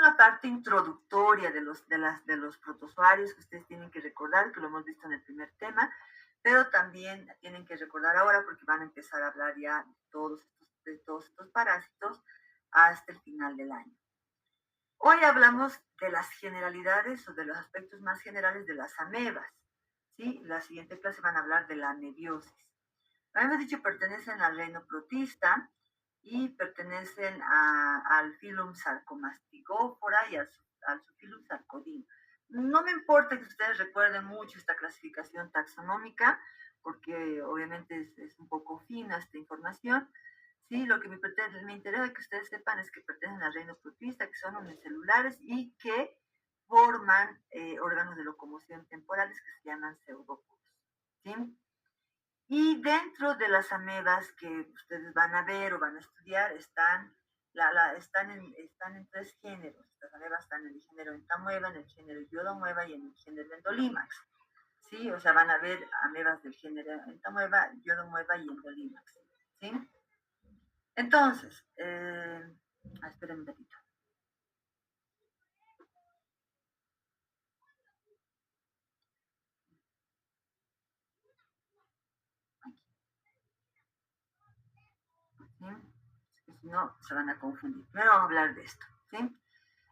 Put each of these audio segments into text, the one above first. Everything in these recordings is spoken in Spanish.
una parte introductoria de los protozoarios que ustedes tienen que recordar, que lo hemos visto en el primer tema, pero también tienen que recordar ahora porque van a empezar a hablar ya de todos estos parásitos hasta el final del año. Hoy hablamos de las generalidades o de los aspectos más generales de las amebas. ¿Sí? La siguiente clase van a hablar de la anebiosis. Habíamos dicho pertenecen al reino protista y pertenecen al filum Sarcomastigófora y al subfilum Sarcodin. No me importa que ustedes recuerden mucho esta clasificación taxonómica, porque obviamente es un poco fina esta información. Sí, lo que me interesa que ustedes sepan es que pertenecen al reino protista, que son unicelulares y que forman órganos de locomoción temporales que se llaman pseudópodos. ¿Sí? Y dentro de las amebas que ustedes van a ver o van a estudiar están en tres géneros. Las amebas están en el género Entamoeba, en el género Iodomoeba y en el género Endolimax. ¿Sí? O sea, van a ver amebas del género Entamoeba, Iodomoeba y Endolimax. ¿Sí? Entonces, esperen un ratito. ¿Sí? Si no, se van a confundir. Primero vamos a hablar de esto. ¿Sí?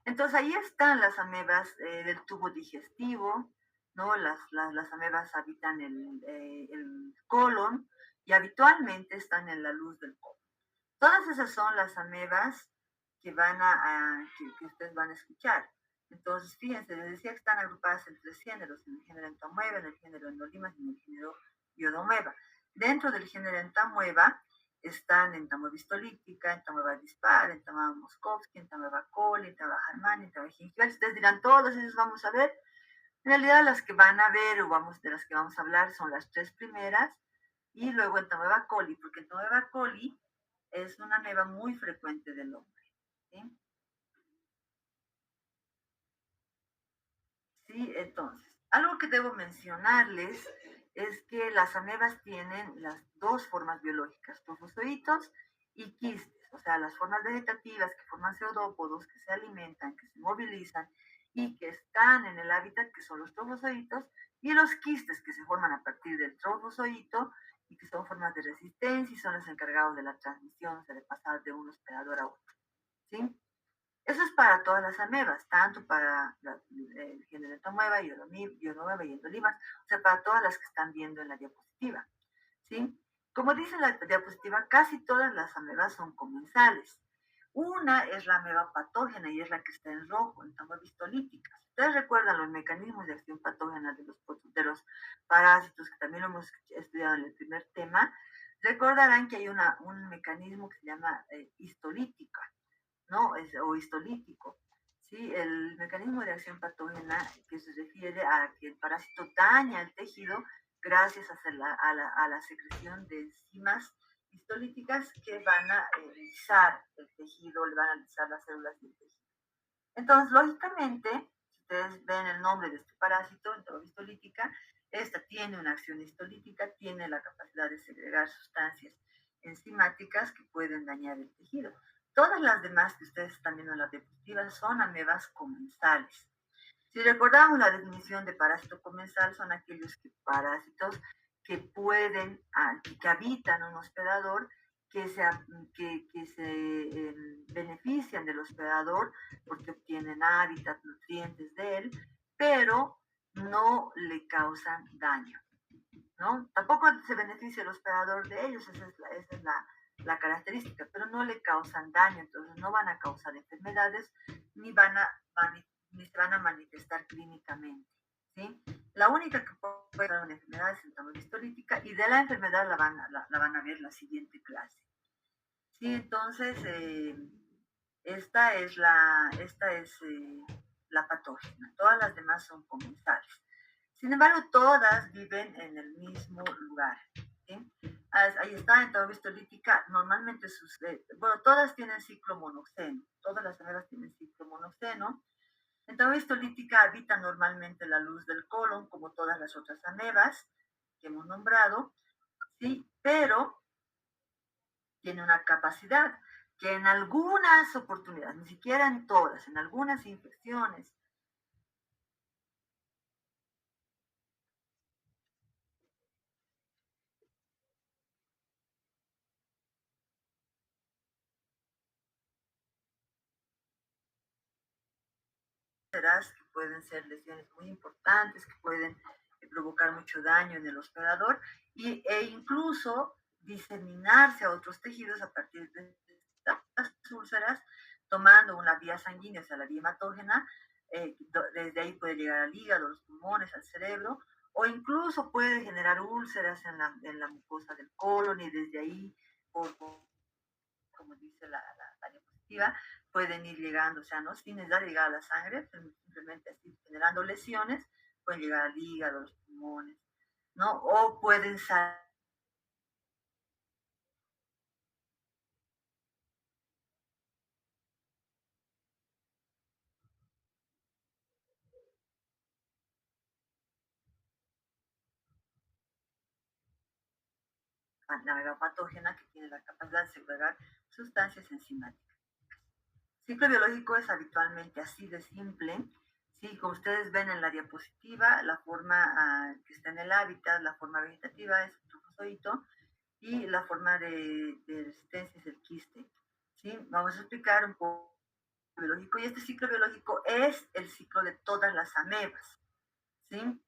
Entonces ahí están las amebas del tubo digestivo, ¿no? Las amebas habitan el colon y habitualmente están en la luz del colon. Todas esas son las amebas que ustedes van a escuchar. Entonces, fíjense, les decía que están agrupadas en tres géneros, en el género Entamoeba, en el género Endolimas y en el género Iodomoeba. Dentro del género Entamoeba están Entamoeba histolítica, Entamoeba dispar, Entamoeba moskovsky, Entamoeba coli, Entamoeba harmani, Entamoeba gingival. Ustedes dirán, todos esos vamos a ver. En realidad las que van a ver de las que vamos a hablar son las tres primeras y luego Entamoeba coli, porque Entamoeba coli es una ameba muy frecuente del hombre. ¿Sí? Sí, entonces, algo que debo mencionarles es que las amebas tienen las dos formas biológicas, trofozoitos y quistes, o sea, las formas vegetativas que forman pseudópodos, que se alimentan, que se movilizan y que están en el hábitat, que son los trofozoitos, y los quistes que se forman a partir del trofozoito y que son formas de resistencia y son los encargados de la transmisión, o sea, de pasar de un hospedador a otro. ¿Sí? Eso es para todas las amebas, tanto para el género Entamoeba, Iodomoeba y Endolimas, o sea, para todas las que están viendo en la diapositiva. ¿Sí? Como dice la diapositiva, casi todas las amebas son comensales. Una es la ameba patógena y es la que está en rojo, Entamoeba histolítica. Ustedes recuerdan los mecanismos de acción patógena de los parásitos, que también lo hemos estudiado en el primer tema, recordarán que hay un mecanismo que se llama histolítica, ¿no? O histolítico. ¿Sí? El mecanismo de acción patógena que se refiere a que el parásito daña el tejido gracias a la secreción de enzimas histolíticas que van a lisar el tejido, le van a lisar las células del tejido. Entonces, lógicamente, si ustedes ven el nombre de este parásito, histolítica, esta tiene una acción histolítica, tiene la capacidad de segregar sustancias enzimáticas que pueden dañar el tejido. Todas las demás que ustedes están viendo en la diapositiva son amebas comensales. Si recordamos la definición de parásito comensal, son aquellos parásitos que pueden, que habitan un hospedador, que se benefician del hospedador porque obtienen hábitat, nutrientes de él, pero no le causan daño, ¿no? Tampoco se beneficia el hospedador de ellos, esa es la característica, pero no le causan daño, entonces no van a causar enfermedades ni ni se van a manifestar clínicamente. ¿Sí? La única que puede dar una enfermedad es la histolítica y de la enfermedad la van a ver la siguiente clase. Sí, entonces esta es la patógena, todas las demás son comensales. Sin embargo, todas viven en el mismo lugar. ¿Sí? Ahí está, en toda histolítica, normalmente bueno, todas tienen ciclo monoxeno, todas las amebas tienen ciclo monoxeno. En toda histolítica habita normalmente la luz del colon, como todas las otras amebas que hemos nombrado, ¿sí? Pero tiene una capacidad. que en algunas oportunidades, ni siquiera en todas, en algunas infecciones, serás que pueden ser lesiones muy importantes, que pueden provocar mucho daño en el hospedador e incluso diseminarse a otros tejidos a partir de estas úlceras, tomando una vía sanguínea, o sea, la vía hematógena, desde ahí puede llegar al hígado, los pulmones, al cerebro, o incluso puede generar úlceras en la mucosa del colon y desde ahí, como dice la diapositiva, pueden ir llegando, o sea, no sin necesidad de llegar a la sangre, simplemente así generando lesiones, pueden llegar al hígado, a los pulmones, ¿no? O pueden salir la megapatógena que tiene la capacidad de segregar sustancias enzimáticas. El ciclo biológico es habitualmente así de simple. Sí, como ustedes ven en la diapositiva, la forma que está en el hábitat, la forma vegetativa es el trofozoito y la forma de resistencia es el quiste. ¿Sí? Vamos a explicar un poco biológico y este ciclo biológico es el ciclo de todas las amebas. ¿Sí?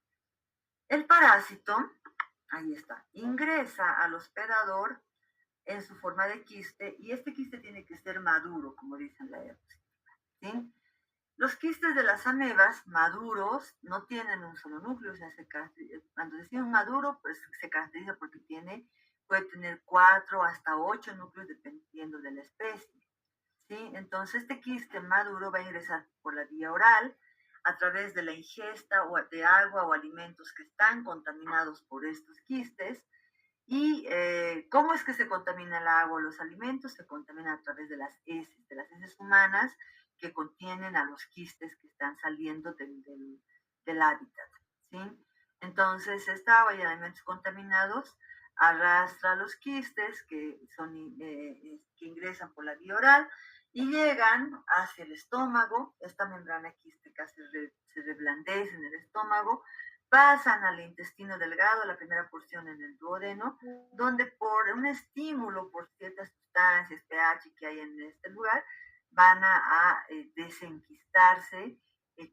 El parásito, ahí está, ingresa al hospedador en su forma de quiste y este quiste tiene que ser maduro, como dicen la diapositiva. ¿Sí? Los quistes de las amebas maduros no tienen un solo núcleo, o sea, cuando decimos maduro, pues se caracteriza porque puede tener 4 hasta 8 núcleos dependiendo de la especie. ¿Sí? Entonces, este quiste maduro va a ingresar por la vía oral a través de la ingesta o de agua o alimentos que están contaminados por estos quistes. ¿Y cómo es que se contamina el agua o los alimentos? Se contamina a través de las heces humanas que contienen a los quistes que están saliendo del hábitat. ¿Sí? Entonces, esta agua y alimentos contaminados arrastra los quistes que ingresan por la vía oral y llegan hacia el estómago. Esta membrana quística se reblandece en el estómago, pasan al intestino delgado, la primera porción en el duodeno, donde por un estímulo, por ciertas sustancias, pH que hay en este lugar, van a desenquistarse,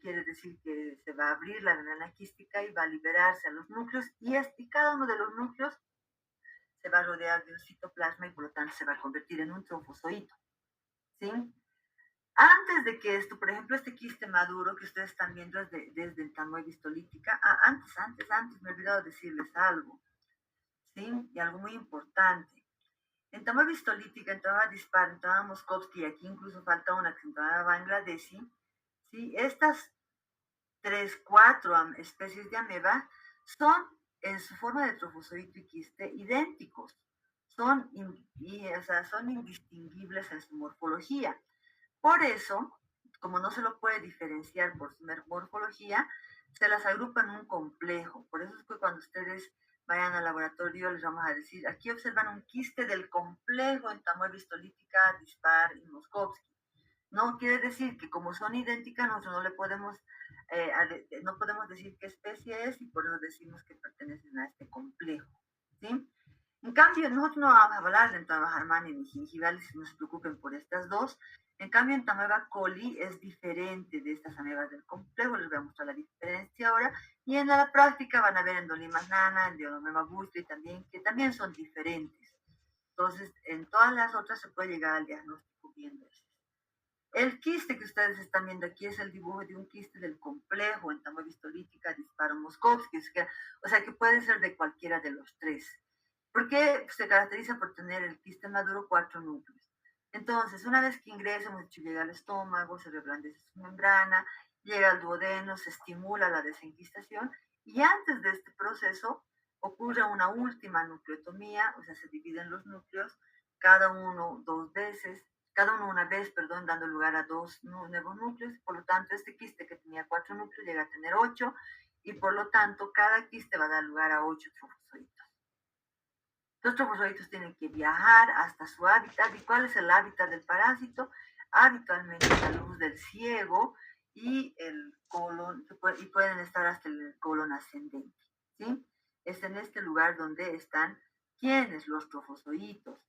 quiere decir que se va a abrir la membrana quística y va a liberarse a los núcleos y cada uno de los núcleos se va a rodear de un citoplasma y por lo tanto se va a convertir en un trofozoito. ¿Sí? Antes de que esto, por ejemplo, este quiste maduro que ustedes están viendo desde el tamaño histolítica, antes, me he olvidado decirles algo, ¿sí? Y algo muy importante. En tamaño histolítica, en tamaño dispar, en tamaño Moskovsky, y aquí incluso falta una que se llama Bangladeshi, ¿sí? Estas 4 especies de ameba son en su forma de trofozoito y quiste idénticos, o sea, son indistinguibles en su morfología. Por eso, como no se lo puede diferenciar por su morfología, se las agrupa en un complejo. Por eso es que cuando ustedes vayan al laboratorio les vamos a decir, aquí observan un quiste del complejo en Tamuel histolítica, dispar y Moskovsky. No quiere decir que como son idénticas, nosotros no le podemos, no podemos decir qué especie es y por eso decimos que pertenecen a este complejo. ¿Sí? En cambio, nosotros no vamos a hablar de Entamoeba harmani ni gingivales, no se preocupen por estas dos. En cambio, Entamoeba coli es diferente de estas amebas del complejo, les voy a mostrar la diferencia ahora. Y en la práctica van a ver Endolimas nana, Endoliema busli también, que también son diferentes. Entonces, en todas las otras se puede llegar al diagnóstico viendo eso. El quiste que ustedes están viendo aquí es el dibujo de un quiste del complejo Entamoeba histolítica, disparo Moskovsky, o sea que puede ser de cualquiera de los tres. Porque se caracteriza por tener el quiste maduro 4 núcleos. Entonces, una vez que ingresa, hemos dicho, llega al estómago, se reblandece su membrana, llega al duodeno, se estimula la desenquistación y antes de este proceso ocurre una última nucleotomía, o sea, se dividen los núcleos, cada uno dos veces, cada uno una vez, perdón, dando lugar a 2 nuevos núcleos. Por lo tanto, este quiste que tenía 4 núcleos llega a tener 8 y por lo tanto cada quiste va a dar lugar a 8 trofozoitos. Los trofozoitos tienen que viajar hasta su hábitat. ¿Y cuál es el hábitat del parásito? Habitualmente la luz del ciego y el colon, y pueden estar hasta el colon ascendente, ¿sí? Es en este lugar donde están, ¿quiénes? Los trofozoitos.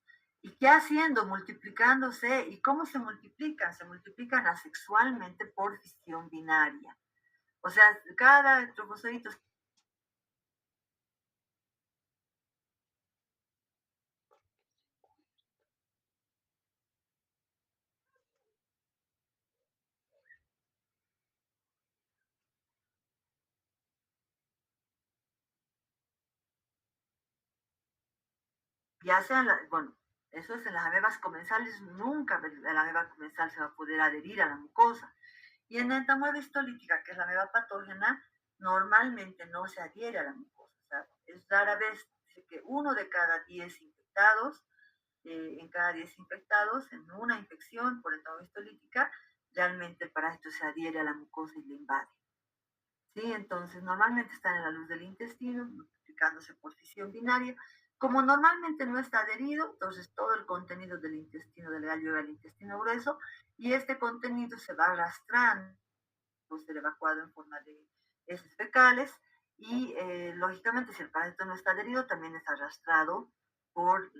¿Y qué haciendo? Multiplicándose. ¿Y cómo se multiplican? Se multiplican asexualmente por fisión binaria. O sea, cada trofozoito ya sea, bueno, eso es en las amebas comensales, nunca la ameba comensal se va a poder adherir a la mucosa. Y en la entamoeba histolítica, que es la ameba patógena, normalmente no se adhiere a la mucosa. O sea, es rara vez que uno de cada 10 infectados, en cada 10 infectados, en una infección por entamoeba histolítica, realmente el parásito se adhiere a la mucosa y le invade. ¿Sí? Entonces, normalmente están en la luz del intestino, multiplicándose por fisión binaria. Como normalmente no está adherido, entonces todo el contenido del intestino delgado llega al intestino grueso y este contenido se va arrastrando, puede ser evacuado en forma de heces fecales y lógicamente si el parásito no está adherido también es arrastrado por,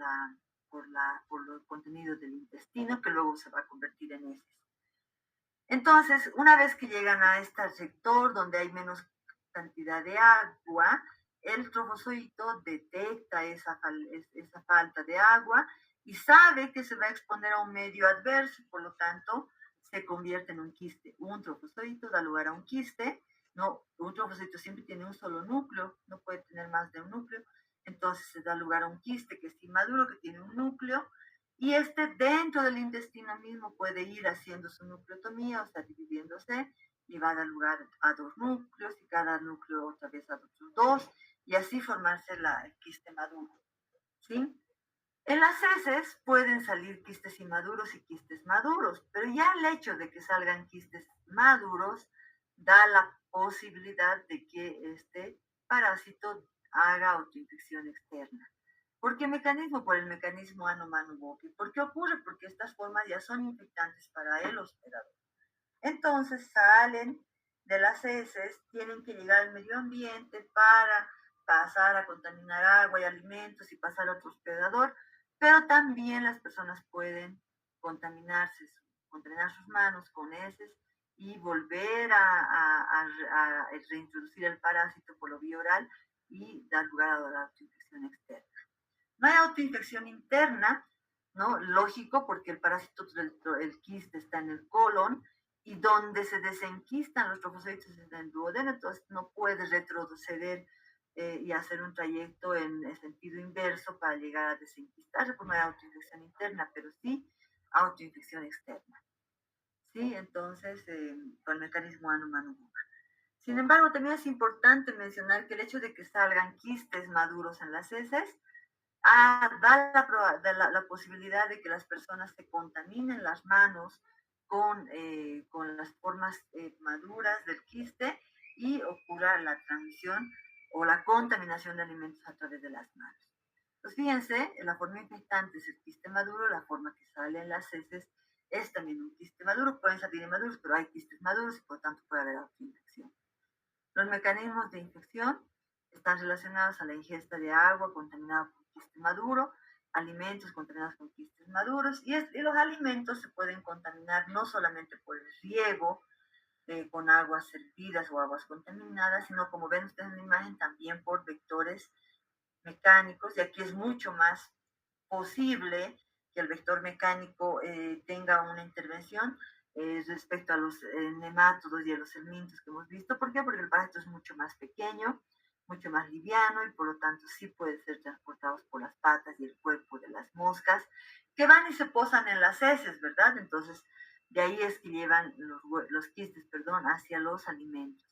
por los contenidos del intestino que luego se va a convertir en heces. Entonces, una vez que llegan a este sector donde hay menos cantidad de agua, el trofozoito detecta esa falta de agua y sabe que se va a exponer a un medio adverso, por lo tanto, se convierte en un quiste. Un trofozoito da lugar a un quiste, no, un trofozoito siempre tiene un solo núcleo, no puede tener más de un núcleo, entonces se da lugar a un quiste que es inmaduro, que tiene un núcleo, y este dentro del intestino mismo puede ir haciendo su nucleotomía, o sea, dividiéndose, y va a dar lugar a dos núcleos, y cada núcleo otra vez a otros dos, y así formarse el quiste maduro. ¿Sí? En las heces pueden salir quistes inmaduros y quistes maduros, pero ya el hecho de que salgan quistes maduros da la posibilidad de que este parásito haga autoinfección externa. ¿Por qué mecanismo? Por el mecanismo ano-mano-boca. ¿Por qué ocurre? Porque estas formas ya son infectantes para el hospedador. Entonces salen de las heces, tienen que llegar al medio ambiente para pasar a contaminar agua y alimentos y pasar a otro hospedador, pero también las personas pueden contaminarse, contaminar sus manos con heces y volver a reintroducir el parásito por lo vía oral y dar lugar a la autoinfección externa. No hay autoinfección interna, ¿no? Lógico, porque el parásito, el quiste está en el colon y donde se desenquistan los trofozoitos es en el duodeno, entonces no puedes retroceder y hacer un trayecto en el sentido inverso para llegar a desenquistarse, pues no hay autoinfección interna, pero sí autoinfección externa. ¿Sí? Entonces, por el mecanismo ano-mano-boca. Sin embargo, también es importante mencionar que el hecho de que salgan quistes maduros en las heces da la posibilidad de que las personas se contaminen las manos con las formas maduras del quiste y ocurra la transmisión o la contaminación de alimentos a través de las manos. Pues fíjense, la forma infectante es el quiste maduro, la forma que sale en las heces es también un quiste maduro, pueden salir inmaduros, pero hay quistes maduros y por tanto puede haber autoinfección. Los mecanismos de infección están relacionados a la ingesta de agua contaminada con quiste maduro, alimentos contaminados con quistes maduros, y los alimentos se pueden contaminar no solamente por el riego con aguas servidas o aguas contaminadas, sino como ven ustedes en la imagen, también por vectores mecánicos, y aquí es mucho más posible que el vector mecánico tenga una intervención respecto a los nemátodos y a los helmintos que hemos visto. ¿Por qué? Porque el parásito es mucho más pequeño, mucho más liviano y por lo tanto sí puede ser transportado por las patas y el cuerpo de las moscas que van y se posan en las heces, ¿verdad? Entonces, de ahí es que llevan los quistes, perdón, hacia los alimentos.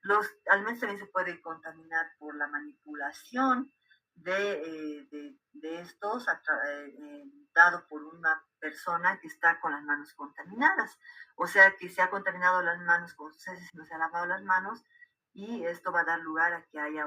Los alimentos también se pueden contaminar por la manipulación de estos dado por una persona que está con las manos contaminadas. O sea, que se ha contaminado las manos con sus heces y no se ha lavado las manos y esto va a dar lugar a que haya